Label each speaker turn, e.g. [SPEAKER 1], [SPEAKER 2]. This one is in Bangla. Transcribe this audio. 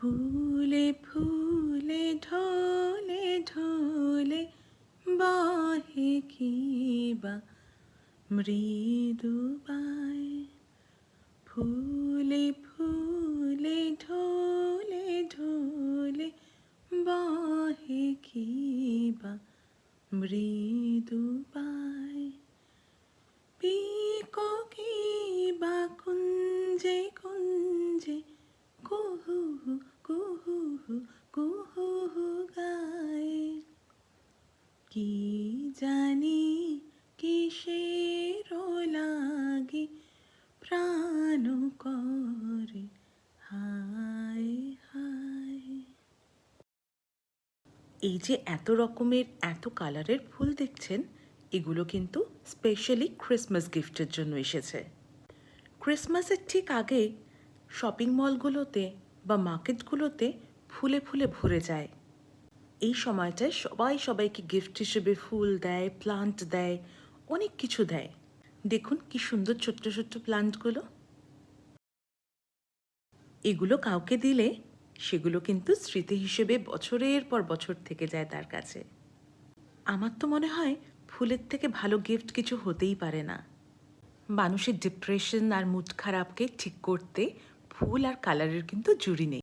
[SPEAKER 1] ফুলে ফুলে ঢলে ঢলে বাহে কিবা মৃদু পায়। ফুলে ফুলে ঢলে ঢলে বাহে কিবা মৃদু পায়। পিককিবা কুঞ্জে কুঞ্জে কুহু কুহু কুহু গায়। কি জানি কিসের লাগে প্রাণ করে হায় হায়। এই যে এত রকমের এত কালারের ফুল দেখছেন, এগুলো কিন্তু স্পেশালি ক্রিসমাস গিফটের জন্য এসেছে। ক্রিসমাসের ঠিক আগে শপিং মলগুলোতে বা মার্কেটগুলোতে ফুলে ফুলে ভরে যায়। এই সময়টায় সবাই সবাইকে গিফট হিসেবে ফুল দেয়, প্লান্ট দেয়, অনেক কিছু দেয়। দেখুন কি সুন্দর ছোট্ট ছোট্ট প্লান্টগুলো। এগুলো কাউকে দিলে সেগুলো কিন্তু স্মৃতি হিসেবে বছরের পর বছর থেকে যায় তার কাছে। আমার তো মনে হয় ফুলের থেকে ভালো গিফট কিছু হতেই পারে না। মানুষের ডিপ্রেশন আর মুড খারাপকে ঠিক করতে ফুল আর কালারের কিন্তু জুড়ি নেই।